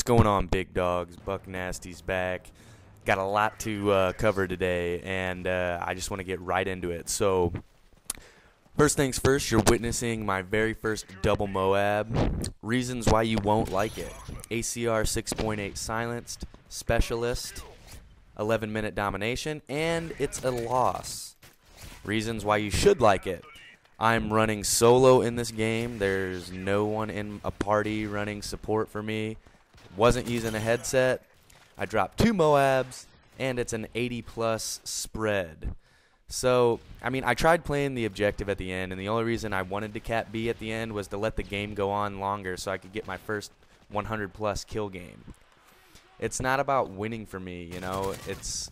going on, big dogs? Buck Nasty's back. Got a lot to cover today, and I just want to get right into it. So, first things first, you're witnessing my very first double Moab. Reasons why you won't like it. ACR 6.8 silenced, specialist, 11-minute domination, and it's a loss. Reasons why you should like it. I'm running solo in this game. There's no one in a party running support for me. Wasn't using a headset. I dropped 2 Moabs, and it's an 80-plus spread. So, I mean, I tried playing the objective at the end, and the only reason I wanted to cap B at the end was to let the game go on longer so I could get my first 100-plus kill game. It's not about winning for me, you know. It's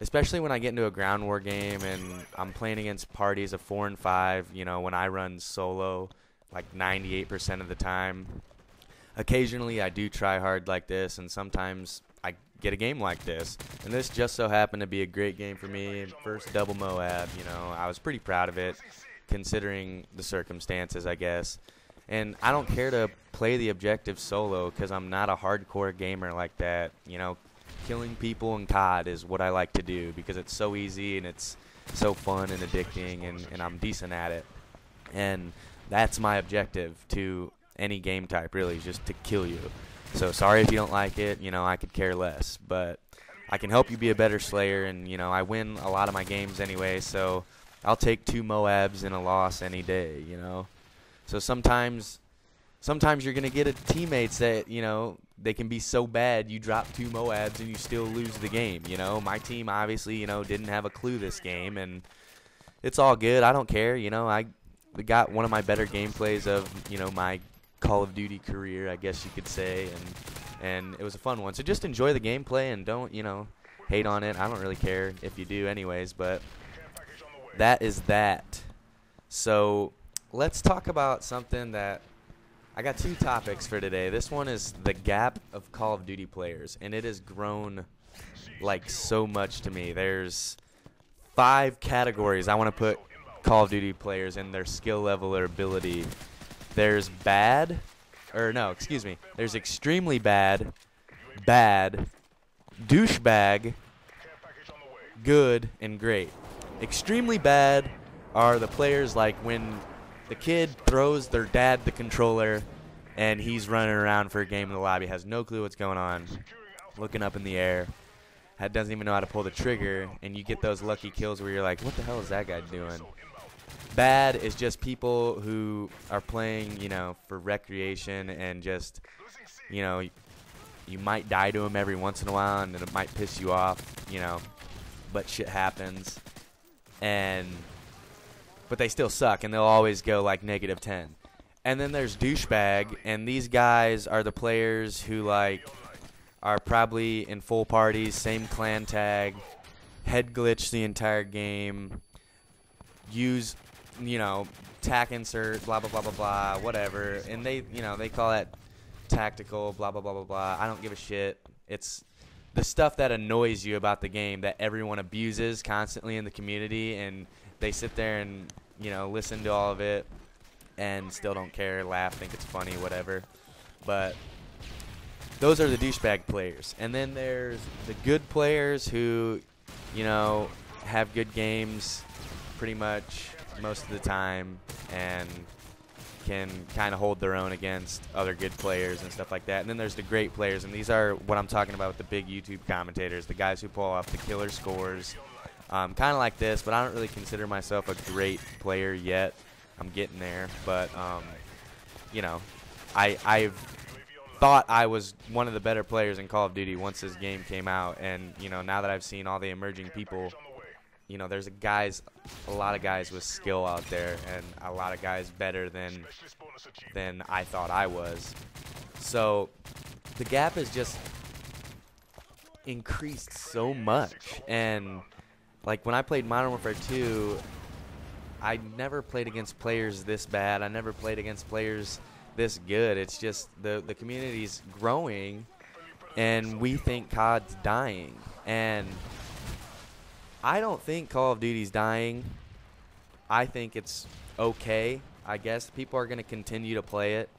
especially when I get into a ground war game and I'm playing against parties of 4 and 5, you know, when I run solo like 98% of the time. Occasionally I do try hard like this, and sometimes I get a game like this. And this just so happened to be a great game for me. First double Moab, you know. I was pretty proud of it considering the circumstances, I guess. And I don't care to play the objective solo because I'm not a hardcore gamer like that, you know. Killing people in COD is what I like to do because it's so easy and it's so fun and addicting, and I'm decent at it. And that's my objective to any game type, really, just to kill you. So sorry if you don't like it, you know, I could care less. But I can help you be a better Slayer, and, you know, I win a lot of my games anyway, so I'll take 2 Moabs in a loss any day, you know. So sometimes you're going to get teammates that, you know, they can be so bad you drop 2 Moabs and you still lose the game, you know. My team obviously, you know, didn't have a clue this game, and it's all good. I don't care, you know. I got one of my better gameplays of, you know, my Call of Duty career, I guess you could say, and it was a fun one. So just enjoy the gameplay and don't, you know, hate on it. I don't really care if you do anyways, but that is that. So let's talk about something that I got 2 topics for today. This one is the gap of Call of Duty players, and it has grown like so much to me. There's 5 categories I want to put Call of Duty players in their skill level or ability. There's bad, or no, excuse me. There's extremely bad, bad, douchebag, good, and great. Extremely bad are the players like when the kid throws their dad the controller and he's running around for a game in the lobby, has no clue what's going on, looking up in the air, doesn't even know how to pull the trigger, and you get those lucky kills where you're like, what the hell is that guy doing? Bad is just people who are playing, you know, for recreation and just, you know, you might die to them every once in a while and it might piss you off, you know, but shit happens. But they still suck, and they'll always go like -10. And then there's douchebag, and these guys are the players who like are probably in full parties, same clan tag, head glitch the entire game, use, you know, tack insert, blah blah blah blah blah, whatever, and they, you know, they call that tactical, blah blah blah blah blah. I don't give a shit. It's the stuff that annoys you about the game that everyone abuses constantly in the community, and they sit there and, you know, listen to all of it and still don't care, laugh, think it's funny, whatever. But those are the douchebag players. And then there's the good players who, you know, have good games pretty much most of the time and can kind of hold their own against other good players and stuff like that. And then there's the great players, and these are what I'm talking about with the big YouTube commentators, the guys who pull off the killer scores. Kind of like this, but I don't really consider myself a great player yet. I'm getting there, but you know, I've thought I was one of the better players in Call of Duty once this game came out, and, you know, now that I've seen all the emerging people, you know, there's a lot of guys with skill out there, and a lot of guys better than I thought I was. So the gap has just increased so much, and like when I played Modern Warfare 2, I never played against players this bad. I never played against players this good. It's just the community's growing, and we think COD's dying. And I don't think Call of Duty's dying. I think it's okay. I guess people are going to continue to play it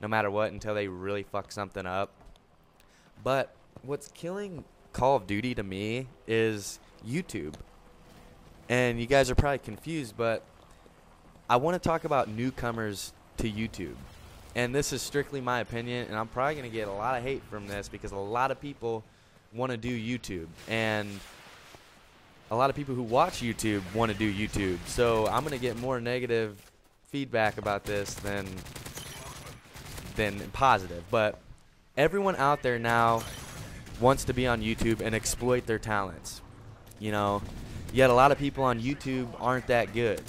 no matter what until they really fuck something up. But what's killing Call of Duty to me is YouTube. And you guys are probably confused, but I want to talk about newcomers to YouTube. And this is strictly my opinion, and I'm probably going to get a lot of hate from this because a lot of people want to do YouTube. And a lot of people who watch YouTube want to do YouTube. So I'm going to get more negative feedback about this than positive. But everyone out there now wants to be on YouTube and exploit their talents. You know, yet a lot of people on YouTube aren't that good.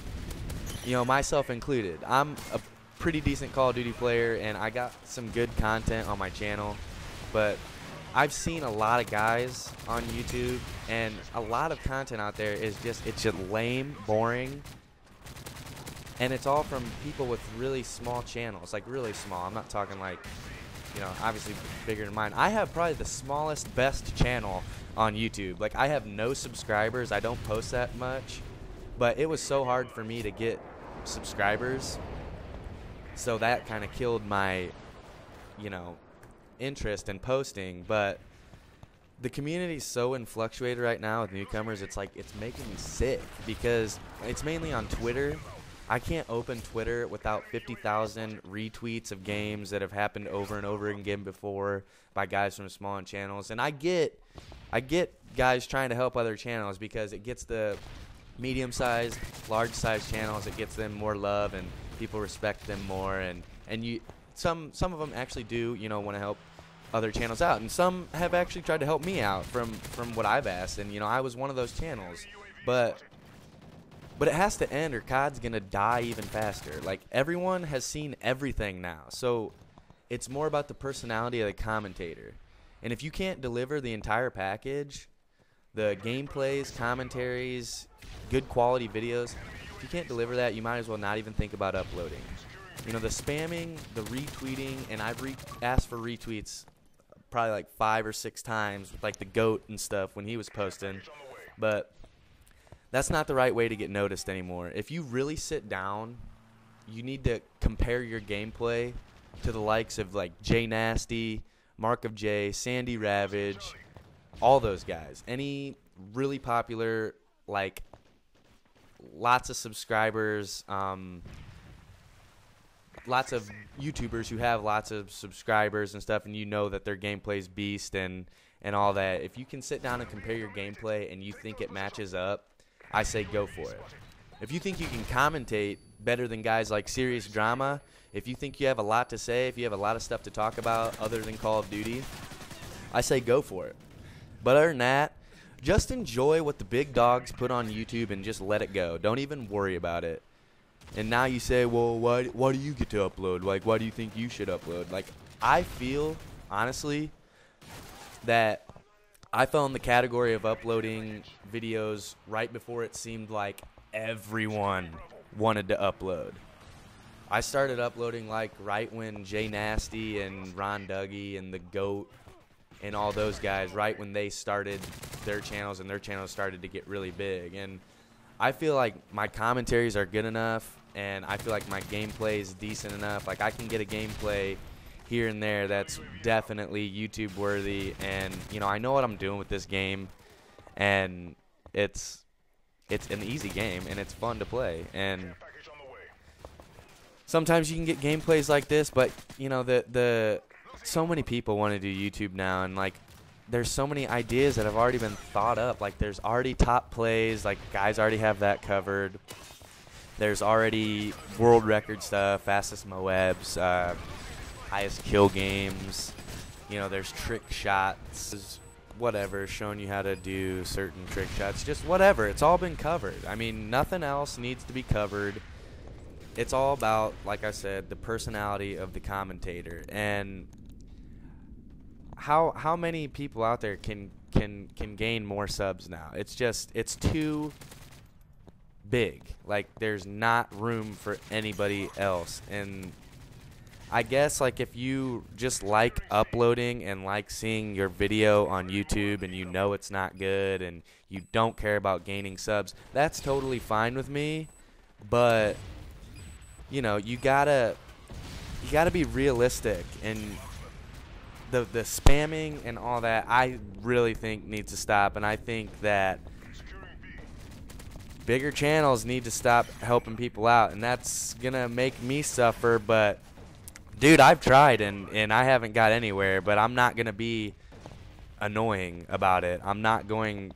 You know, myself included. I'm a pretty decent Call of Duty player, and I got some good content on my channel. But I've seen a lot of guys on YouTube, and a lot of content out there is just lame, boring, and it's all from people with really small channels, like really small. I'm not talking like, you know, obviously bigger than mine. I have probably the smallest, best channel on YouTube. Like, I have no subscribers. I don't post that much, but it was so hard for me to get subscribers, so that kind of killed my, you know, interest in posting. But the community's so influctuated right now with newcomers. It's like, it's making me sick because it's mainly on Twitter. I can't open Twitter without 50,000 retweets of games that have happened over and over again before by guys from smaller channels. And I get guys trying to help other channels because it gets the medium-sized, large-sized channels, it gets them more love and people respect them more. And you, some of them actually do, you know, want to help other channels out, and some have actually tried to help me out from what I've asked, and you know, I was one of those channels. But it has to end, or COD's gonna die even faster. Like, everyone has seen everything now, so it's more about the personality of the commentator. And if you can't deliver the entire package, the gameplays, commentaries, good quality videos, if you can't deliver that, you might as well not even think about uploading. You know, the spamming, the retweeting, and I've asked for retweets probably like 5 or 6 times with like the GOAT and stuff when he was posting, but that's not the right way to get noticed anymore. If you really sit down, you need to compare your gameplay to the likes of like J Nasty, Mark of J, Sandy Ravage, all those guys. Any really popular, like, lots of subscribers, lots of YouTubers who have lots of subscribers and stuff, and you know that their gameplay's beast and all that. If you can sit down and compare your gameplay and you think it matches up, I say go for it. If you think you can commentate better than guys like Serious Drama, if you think you have a lot to say, if you have a lot of stuff to talk about other than Call of Duty, I say go for it. But other than that, just enjoy what the big dogs put on YouTube and just let it go. Don't even worry about it. And now you say, well, why do you get to upload? Like, why do you think you should upload? Like, I feel, honestly, that I fell in the category of uploading videos right before it seemed like everyone wanted to upload. I started uploading like right when Jay Nasty and Ron Dougie and the GOAT and all those guys, right when they started their channels and their channels started to get really big. And I feel like my commentaries are good enough, and I feel like my gameplay is decent enough. Like, I can get a gameplay here and there that's definitely YouTube worthy, and you know, I know what I'm doing with this game, and it's an easy game and it's fun to play. And sometimes you can get gameplays like this, but you know, the so many people want to do YouTube now, and like, there's so many ideas that have already been thought up. Like, there's already top plays, like guys already have that covered. There's already world record stuff, fastest MOABs, highest kill games. You know, there's trick shots, whatever, showing you how to do certain trick shots. Just whatever. It's all been covered. I mean, nothing else needs to be covered. It's all about, like I said, the personality of the commentator. And how many people out there can gain more subs now? It's too big. Like, there's not room for anybody else. And I guess, like, if you just like uploading and like seeing your video on YouTube and you know it's not good and you don't care about gaining subs, that's totally fine with me. But you know, you gotta be realistic, and the spamming and all that, I really think needs to stop, and I think that bigger channels need to stop helping people out, and that's gonna make me suffer. But dude, I've tried and I haven't got anywhere, but I'm not gonna be annoying about it. I'm not going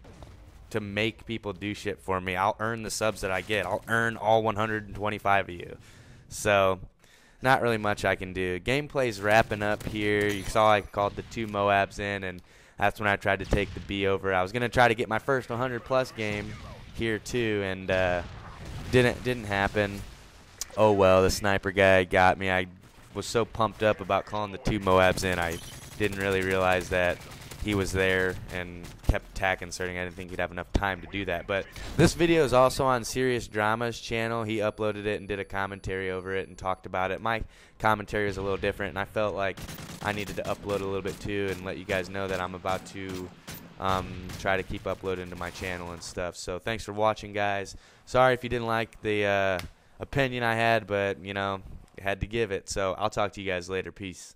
to make people do shit for me. I'll earn the subs that I get. I'll earn all 125 of you. So not really much I can do. Gameplay's wrapping up here. You saw I called the 2 Moabs in, and that's when I tried to take the B over. I was gonna try to get my first 100+ game here too, and didn't happen. Oh well, the sniper guy got me. I was so pumped up about calling the 2 Moabs in, I didn't really realize that he was there and kept attack inserting. I didn't think he'd have enough time to do that. But this video is also on Serious Drama's channel. He uploaded it and did a commentary over it and talked about it. My commentary is a little different, and I felt like I needed to upload a little bit too and let you guys know that I'm about to try to keep uploading to my channel and stuff. So thanks for watching, guys. Sorry if you didn't like the opinion I had, but you know, had to give it. So I'll talk to you guys later. Peace.